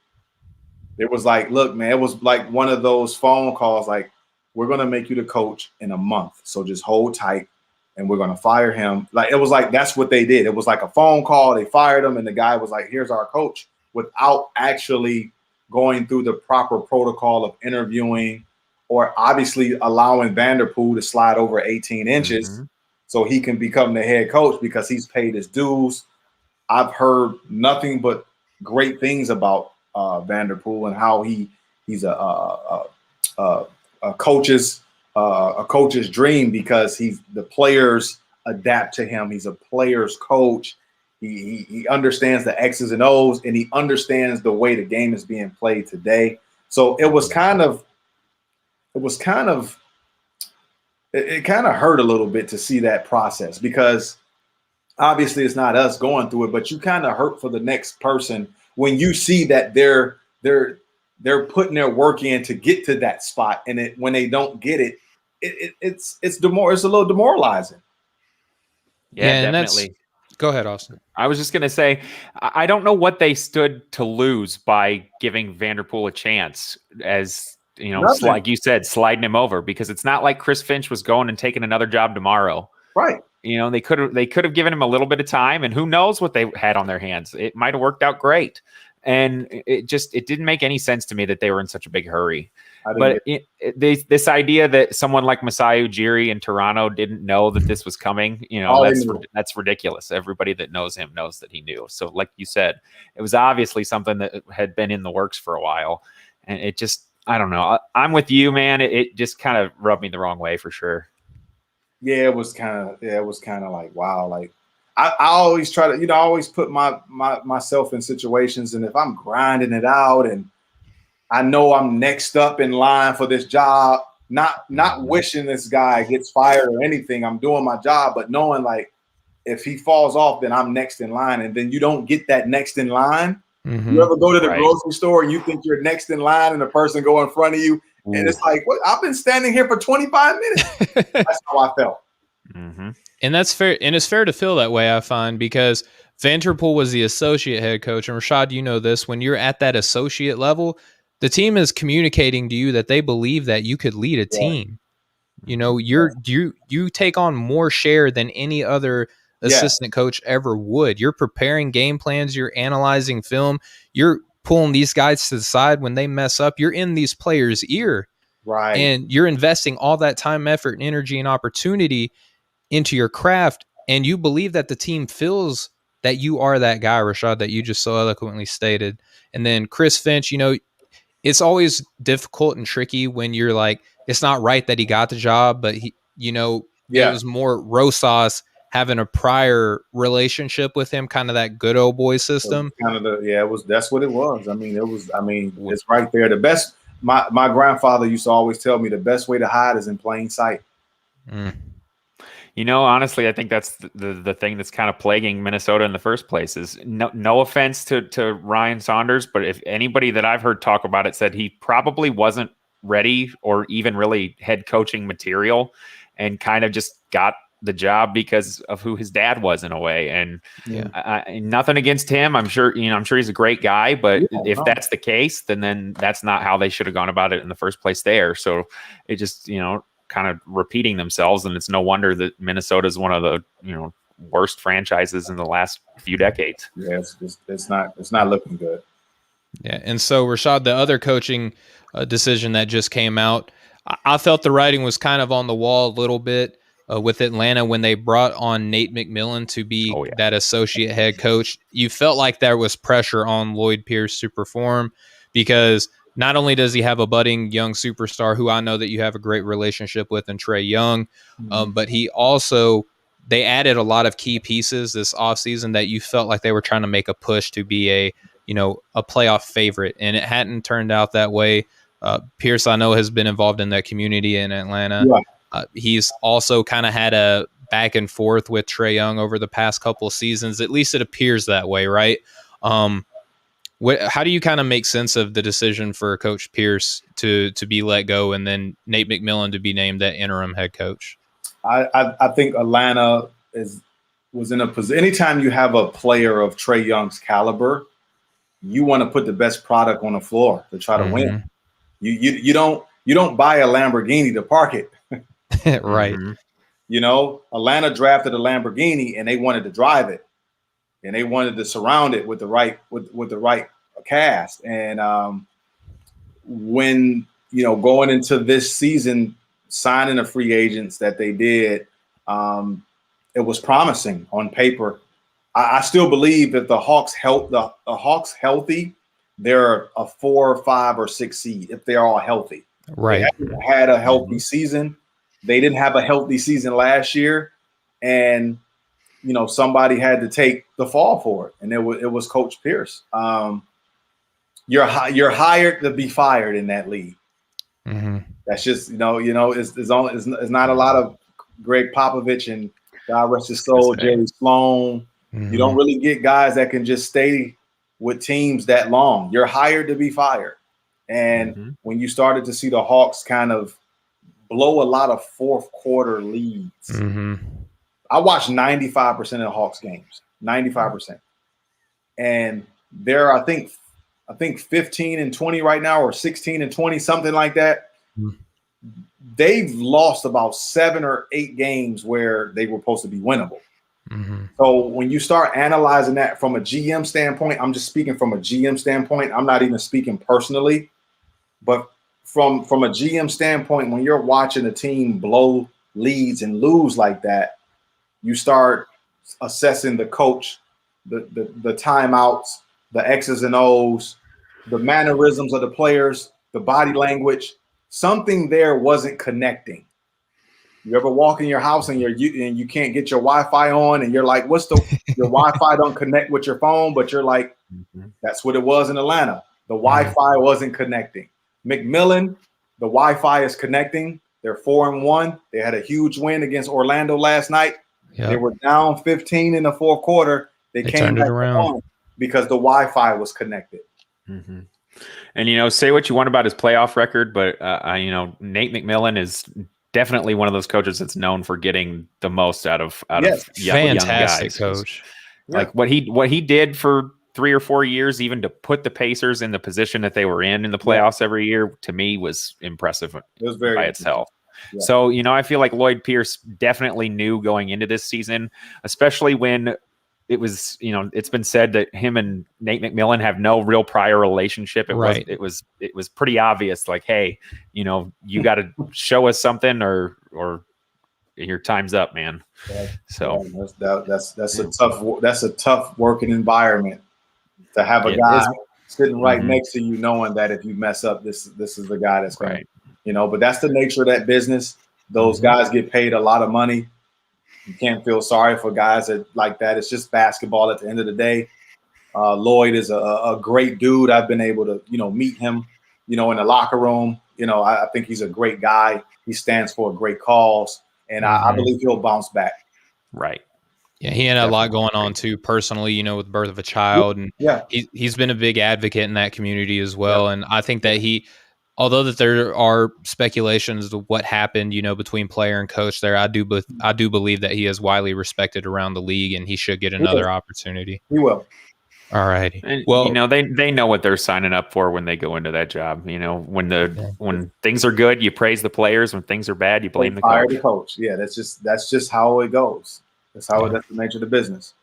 S3: It was like, look, man, it was like one of those phone calls like, we're going to make you the coach in a month. So just hold tight and we're going to fire him. Like, it was like, that's what they did. It was like a phone call. They fired him and the guy was like, here's our coach, without actually going through the proper protocol of interviewing or obviously allowing Vanderpool to slide over 18 inches so he can become the head coach because he's paid his dues. I've heard nothing but great things about Vanderpool and how he's a coach's dream because the players adapt to him. He's a player's coach. He understands the X's and O's and he understands the way the game is being played today. So it kind of hurt a little bit to see that process because obviously it's not us going through it, but you kind of hurt for the next person when you see that they're putting their work in to get to that spot, and when they don't get it, it's a little demoralizing.
S2: Yeah, definitely.
S1: Go ahead, Austin.
S2: I was just going to say, I don't know what they stood to lose by giving Vanderpool a chance, as you know, like you said, sliding him over, because it's not like Chris Finch was going and taking another job tomorrow.
S3: Right.
S2: You know, they could have given him a little bit of time, and who knows what they had on their hands. It might have worked out great. And it didn't make any sense to me that they were in such a big hurry. But this idea that someone like Masai Ujiri in Toronto didn't know that this was coming, you know, that's ridiculous. Everybody that knows him knows that he knew. So like you said, it was obviously something that had been in the works for a while. And it just, I don't know. I'm with you, man. It just kind of rubbed me the wrong way for sure.
S3: Yeah, it was kind of like, wow. Like I always try to, I always put myself in situations, and if I'm grinding it out and I know I'm next up in line for this job, not wishing this guy gets fired or anything. I'm doing my job, but knowing like if he falls off, then I'm next in line, and then you don't get that next in line. You ever go to the grocery store and you think you're next in line, and the person go in front of you, and it's like, what? I've been standing here for 25 minutes. That's how I felt.
S1: And that's fair. And it's fair to feel that way, I find, because Vanderpool was the associate head coach. And Rashad, you know this, when you're at that associate level, the team is communicating to you that they believe that you could lead a team. You know, you take on more share than any other assistant coach ever would. You're preparing game plans. You're analyzing film. You're pulling these guys to the side when they mess up. You're in these players' ear.
S3: Right.
S1: And you're investing all that time, effort, and energy and opportunity into your craft. And you believe that the team feels that you are that guy, Rashad, that you just so eloquently stated. And then Chris Finch, you know, it's always difficult and tricky when you're like, it's not right that he got the job, but he, you know, it was more Rosas having a prior relationship with him, kind of that good old boy system.
S3: That's what it was. It's right there. The best, my grandfather used to always tell me the best way to hide is in plain sight.
S2: You know, honestly, I think that's the thing that's kind of plaguing Minnesota in the first place. Is no offense to Ryan Saunders, but if anybody that I've heard talk about it said he probably wasn't ready or even really head coaching material, and kind of just got the job because of who his dad was in a way. And nothing against him. I'm sure he's a great guy, but if that's the case, then that's not how they should have gone about it in the first place there. So it just, kind of repeating themselves, and it's no wonder that Minnesota is one of the worst franchises in the last few decades.
S3: Yeah, it's not looking good.
S1: Yeah. And so, Rashad, the other coaching decision that just came out, I felt the writing was kind of on the wall a little bit with Atlanta when they brought on Nate McMillan to be that associate head coach. You felt like there was pressure on Lloyd Pierce to perform because not only does he have a budding young superstar who I know that you have a great relationship with in Trae Young, but he also, they added a lot of key pieces this offseason that you felt like they were trying to make a push to be a playoff favorite, and it hadn't turned out that way. Pierce, I know, has been involved in that community in Atlanta. Yeah. He's also kind of had a back and forth with Trae Young over the past couple of seasons. At least it appears that way, right? How do you kind of make sense of the decision for Coach Pierce to be let go and then Nate McMillan to be named that interim head coach?
S3: I think Atlanta was in a position. Anytime you have a player of Trae Young's caliber, you want to put the best product on the floor to try to win. You don't buy a Lamborghini to park it.
S1: Right.
S3: Atlanta drafted a Lamborghini and they wanted to drive it, and they wanted to surround it with the right with the right cast. And when going into this season, signing the free agents that they did, it was promising on paper. I still believe that the Hawks healthy, they're a 4, 5, or 6 seed if they're all healthy.
S1: Right.
S3: They had a healthy season. They didn't have a healthy season last year, and somebody had to take the fall for it, and it was Coach Pierce. You're hired to be fired in that league. That's just it's not a lot of Greg Popovich and God rest his soul, Jerry Sloan. You don't really get guys that can just stay with teams that long. You're hired to be fired. And when you started to see the Hawks kind of blow a lot of fourth quarter leads, I watched 95% of the Hawks games, 95%. And they're, I think 15-20 right now, or 16-20, something like that. They've lost about 7 or 8 games where they were supposed to be winnable. So when you start analyzing that from a GM standpoint, I'm just speaking from a GM standpoint. I'm not even speaking personally, but from a GM standpoint, when you're watching a team blow leads and lose like that, you start assessing the coach, the timeouts, the X's and O's, the mannerisms of the players, the body language. Something there wasn't connecting. You ever walk in your house and you can't get your Wi-Fi on, and you're like, your Wi-Fi don't connect with your phone, but you're like, that's what it was in Atlanta. The Wi-Fi wasn't connecting. McMillan, the Wi-Fi is connecting. They're 4-1. They had a huge win against Orlando last night. Yep. They were down 15 in the fourth quarter. They came back around because the Wi-Fi was connected.
S2: And say what you want about his playoff record, but Nate McMillan is definitely one of those coaches that's known for getting the most out of young guys.
S1: Coach.
S2: Like what he did for 3 or 4 years, even to put the Pacers in the position that they were in the playoffs every year, to me was impressive. It was very by itself. Yeah. So, I feel like Lloyd Pierce definitely knew going into this season, especially when it was, it's been said that him and Nate McMillan have no real prior relationship. It was pretty obvious, like, hey, you got to show us something or your time's up, man.
S3: Yeah. So that's a tough working environment to have a guy sitting right next to you, knowing that if you mess up, this is the guy that's going to, but that's the nature of that business. Those guys get paid a lot of money. You can't feel sorry for guys like that. It's just basketball at the end of the day. Lloyd is a great dude. I've been able to, meet him, in the locker room. I think he's a great guy. He stands for a great cause, and I believe he'll bounce back.
S2: Right.
S1: Yeah, he had a lot going on too personally, with the birth of a child, and he's been a big advocate in that community as well. And I think that although that there are speculations of what happened, between player and coach there, I do believe that he is widely respected around the league, and he should get another opportunity.
S3: He will.
S1: All righty.
S2: Well, they know what they're signing up for when they go into that job. When things are good, you praise the players. When things are bad, you blame the coach.
S3: Fire the coach. Yeah, that's just how it goes. That's the nature of the business.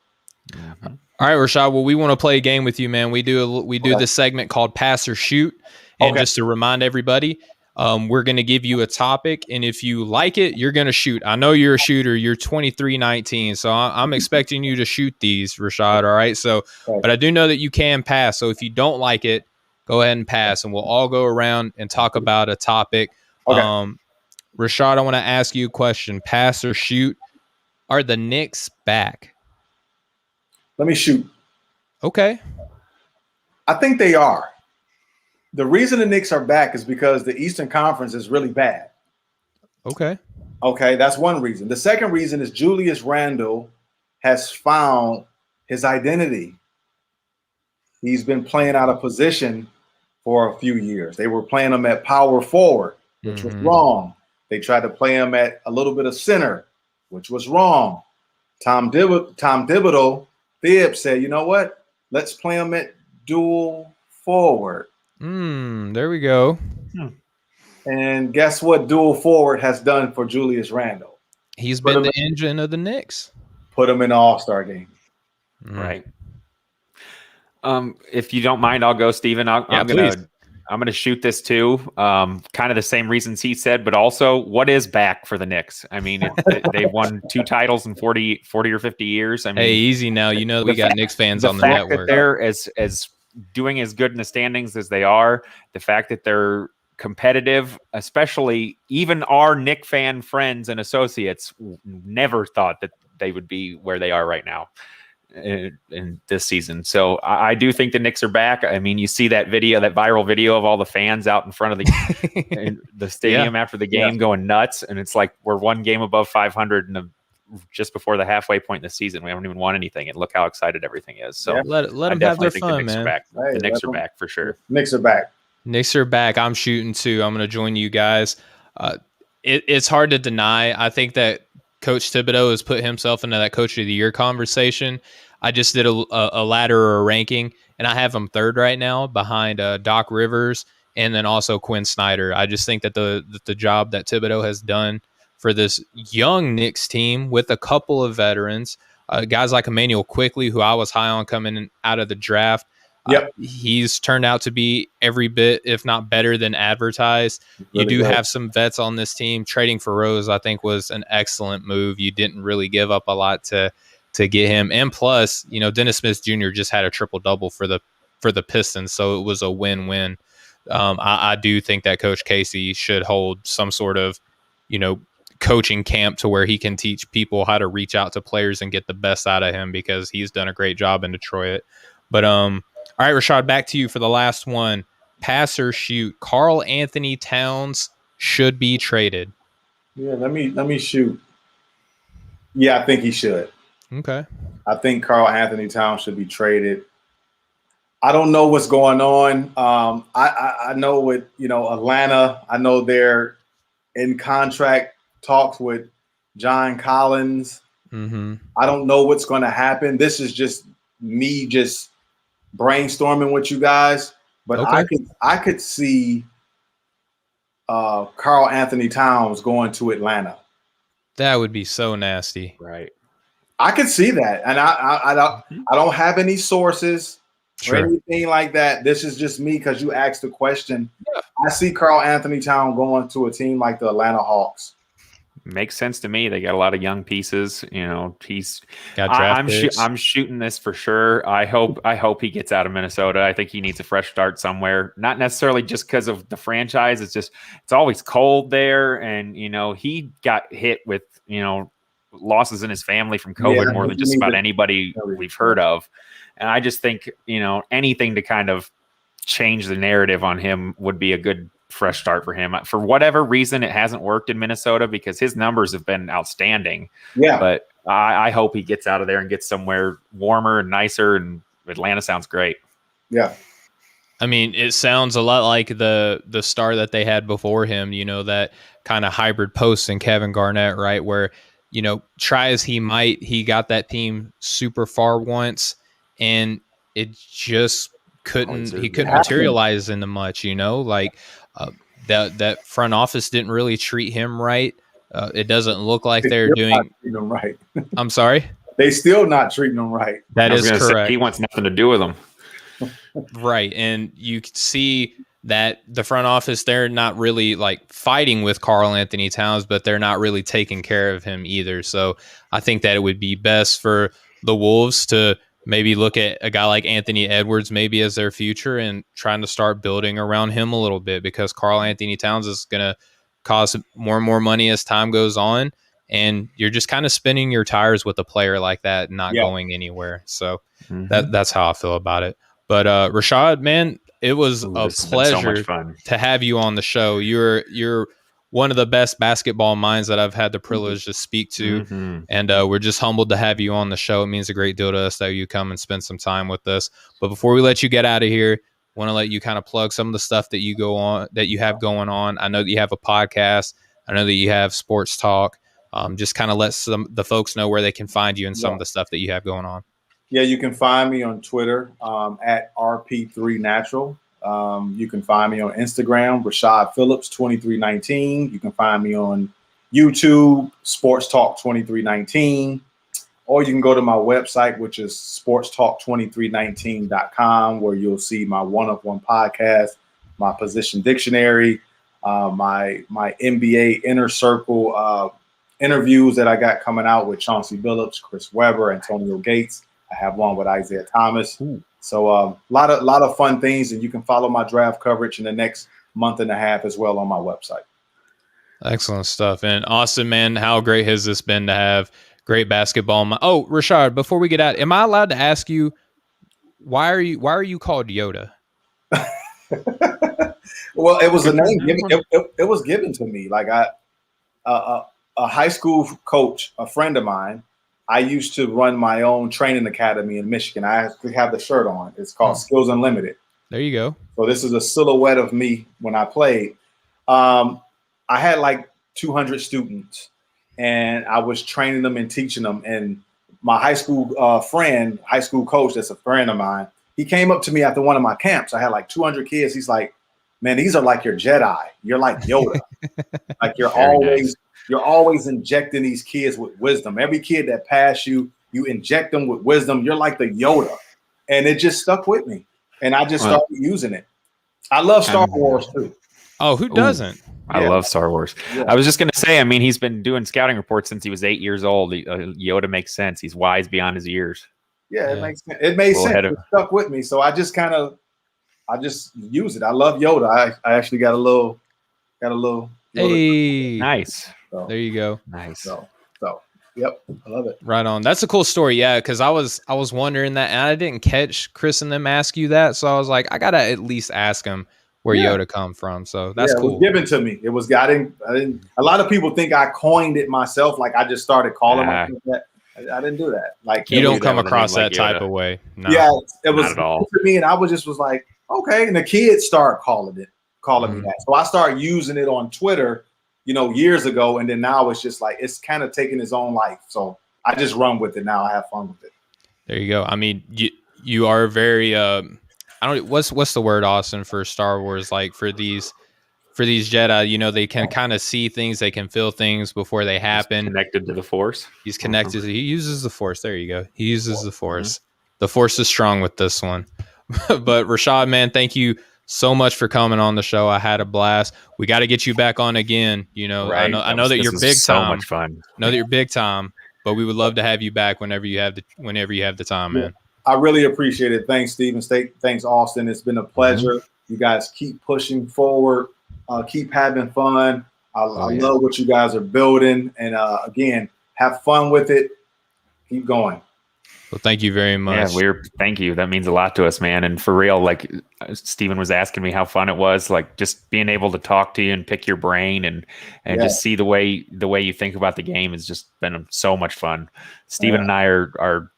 S1: All All right, Rashad. Well, we want to play a game with you, man. We do this segment called Pass or Shoot, and just to remind everybody, we're going to give you a topic, and if you like it, you're going to shoot. I know you're a shooter. You're 23-19, so I'm expecting you to shoot these, Rashad. All right. So, but I do know that you can pass. So if you don't like it, go ahead and pass, and we'll all go around and talk about a topic. Okay. Rashad, I want to ask you a question. Pass or shoot? Are the Knicks back?
S3: Let me shoot.
S1: Okay.
S3: I think they are. The reason the Knicks are back is because the Eastern Conference is really bad.
S1: Okay.
S3: Okay, that's one reason. The second reason is Julius Randle has found his identity. He's been playing out of position for a few years. They were playing him at power forward, which was wrong. They tried to play him at a little bit of center, which was wrong. Tom Thibodeau said, you know what? Let's play him at dual forward.
S1: There we go.
S3: And guess what dual forward has done for Julius Randle?
S1: He's been the engine of the Knicks.
S3: Put him in the All-Star game.
S2: Right. If you don't mind, I'll go, Steven. I'm gonna shoot this too. Kind of the same reasons he said, but also what is back for the Knicks? I mean, they've won 2 titles in 40 or 50 years. I mean,
S1: hey, easy now. You know we got Knicks fans on the network.
S2: The fact that they're as doing as good in the standings as they are, the fact that they're competitive, especially even our Knick fan friends and associates never thought that they would be where they are right now in this season. So I do think the Knicks are back. I mean, you see that viral video of all the fans out in front of the stadium after the game going nuts. And it's like, we're one game above 500 and just before the halfway point in the season. We haven't even won anything, and look how excited everything is. So
S1: let them have their fun, man.
S2: The Knicks are back for sure.
S3: Knicks are back.
S1: Knicks are back. I'm shooting too. I'm going to join you guys. It's hard to deny. I think that Coach Thibodeau has put himself into that Coach of the Year conversation. I just did a ladder or a ranking, and I have him third right now behind Doc Rivers and then also Quinn Snyder. I just think that the job that Thibodeau has done for this young Knicks team with a couple of veterans, guys like Emmanuel Quickley, who I was high on coming out of the draft. He's turned out to be every bit, if not better than advertised. You do have some vets on this team. Trading for Rose, I think, was an excellent move. You didn't really give up a lot to get him. And plus, Dennis Smith Jr. just had a triple-double for the Pistons, so it was a win-win. I do think that Coach Casey should hold some sort of, coaching camp to where he can teach people how to reach out to players and get the best out of him, because he's done a great job in Detroit. But all right, Rashad, back to you for the last one. Pass or shoot? Karl Anthony Towns should be traded.
S3: Yeah, let me shoot. Yeah, I think he should.
S1: Okay.
S3: I think Karl Anthony Towns should be traded. I don't know what's going on. I know with Atlanta, I know they're in contract talks with John Collins. I don't know what's going to happen. This is just me brainstorming with you guys, but I could see Karl Anthony Towns going to Atlanta.
S1: That would be so nasty.
S2: Right.
S3: I could see that, and I don't have any sources or anything like that. This is just me because you asked the question. Yeah. I see Karl Anthony Towns going to a team like the Atlanta Hawks.
S2: Makes sense to me. They got a lot of young pieces. He's got
S1: draft
S2: I'm shooting this for sure. I hope he gets out of Minnesota. I think he needs a fresh start somewhere. Not necessarily just because of the franchise. It's always cold there, and he got hit with losses in his family from COVID more than just about anybody we've heard of. And I just think anything to kind of change the narrative on him would be a good fresh start for him. For whatever reason, it hasn't worked in Minnesota because his numbers have been outstanding. Yeah. But I hope he gets out of there and gets somewhere warmer and nicer, and Atlanta sounds great.
S3: Yeah.
S1: I mean, it sounds a lot like the star that they had before him, that kind of hybrid post in Kevin Garnett, right? Where, try as he might, he got that team super far once, and it just couldn't materialize into much, that front office didn't really treat him right. It doesn't look like they're doing
S3: him right.
S1: I'm sorry.
S3: They still not treating him right.
S1: That is correct.
S2: He wants nothing to do with them.
S1: Right. And you can see that the front office, they're not really like fighting with Karl Anthony Towns, but they're not really taking care of him either. So I think that it would be best for the Wolves to maybe look at a guy like Anthony Edwards maybe as their future and trying to start building around him a little bit, because Karl Anthony Towns is going to cost more and more money as time goes on. And you're just kind of spinning your tires with a player like that and not going anywhere. So that's how I feel about it. But Rashad, man, it was a pleasure to have you on the show. You're one of the best basketball minds that I've had the privilege to speak to. And we're just humbled to have you on the show. It means a great deal to us that you come and spend some time with us. But before we let you get out of here, want to let you kind of plug some of the stuff that you have going on. I know that you have a podcast. I know that you have sports talk. Just kind of let the folks know where they can find you and some of the stuff that you have going on.
S3: Yeah, you can find me on Twitter at RP3Natural. You can find me on Instagram, Rashad Phillips 2319. You can find me on YouTube, Sports Talk 2319. Or you can go to my website, which is sportstalk2319.com, where you'll see my one-on-one podcast, my position dictionary, my NBA Inner Circle interviews that I got coming out with Chauncey Billups, Chris Webber, Antonio Gates. I have one with Isaiah Thomas. So a lot of fun things, and you can follow my draft coverage in the next month and a half as well on my website.
S1: Excellent stuff. And Austin, man, how great has this been to have great basketball? Oh, Rashad, before we get out, am I allowed to ask you why are you called Yoda?
S3: Well, it was a name. It was given to me. Like a high school coach, a friend of mine. I used to run my own training academy in Michigan. I actually have the shirt on. It's called Skills Unlimited.
S1: There you go.
S3: So this is a silhouette of me when I played. I had like 200 students, and I was training them and teaching them. And my high school coach, that's a friend of mine, he came up to me after one of my camps. I had like 200 kids. He's like, man, these are like your Jedi. You're like Yoda. Like you're always injecting these kids with wisdom. Every kid that passed you, you inject them with wisdom. You're like the Yoda. And it just stuck with me. And I just started using it. I love Star Wars too.
S1: Oh, who doesn't?
S2: I love Star Wars. Yeah. I was just going to say, I mean, he's been doing scouting reports since he was 8 years old. Yoda makes sense. He's wise beyond his years.
S3: Yeah, it makes sense. It made sense. It stuck with me. So I just use it. I love Yoda. I actually got a little Yoda.
S1: Hey,
S2: nice.
S3: So,
S1: there you go.
S2: Nice.
S3: So, yep, I love it.
S1: Right on. That's a cool story. Yeah, because I was wondering that, and I didn't catch Chris and them ask you that, so I was like, I gotta at least ask him where Yoda come from. So that's cool.
S3: It was given to me. It was. I didn't. A lot of people think I coined it myself. Like I just started calling myself that. I didn't do that. Like
S1: you don't come across that type of way. No.
S3: Yeah, it was
S2: not at all
S3: to me, and I was like, okay. And the kids start calling me that. So I started using it on Twitter, years ago, and then now it's just like it's kind of taking its own life. So I just run with it now. I have fun with it.
S1: There you go. I mean, you are very what's the word, Austin, for Star Wars? Like for these Jedi, they can kind of see things, they can feel things before they happen.
S2: He's connected to the Force.
S1: He's connected. He uses the Force. There you go. He uses the Force. The Force is strong with this one. But Rashad, man, thank you so much for coming on the show. I had a blast. We got to get you back on again.
S2: Right.
S1: I know that you're big
S2: so
S1: time.
S2: So much fun.
S1: I know that you're big time, but we would love to have you back whenever you have the time, man.
S3: I really appreciate it. Thanks, Stephen. Thanks, Austin. It's been a pleasure. You guys keep pushing forward. Keep having fun. I love what you guys are building. And again, have fun with it. Keep going.
S1: Well, thank you very much.
S2: Yeah, thank you. That means a lot to us, man. And for real, like Stephen was asking me how fun it was, like just being able to talk to you and pick your brain and just see the way you think about the game has just been so much fun. Stephen and I are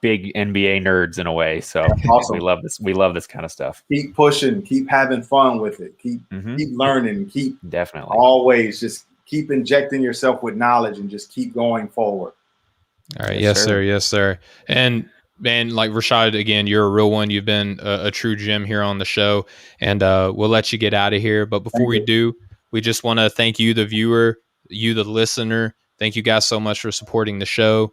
S2: big NBA nerds in a way. So awesome. We love this. We love this kind of stuff.
S3: Keep pushing, keep having fun with it. Keep learning, keep
S2: definitely
S3: always just keep injecting yourself with knowledge and just keep going forward.
S1: All right. Yes, sir. Yes, sir. And man, like Rashad, again, you're a real one. You've been a true gem here on the show, and we'll let you get out of here. But before we do, we just want to thank you, the viewer, you, the listener. Thank you guys so much for supporting the show.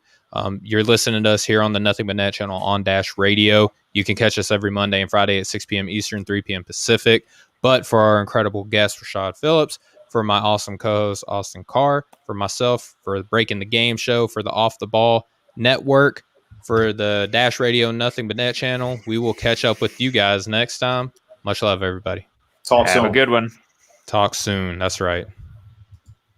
S1: You're listening to us here on the Nothing But Net channel on Dash Radio. You can catch us every Monday and Friday at 6 p.m. Eastern, 3 p.m. Pacific. But for our incredible guest, Rashad Phillips, for my awesome co-host, Austin Carr, for myself, for the Breaking the Game show, for the Off the Ball Network, for the Dash Radio Nothing But Net channel, we will catch up with you guys next time. Much love, everybody.
S3: Talk soon.
S2: Have a good one.
S1: Talk soon. That's right.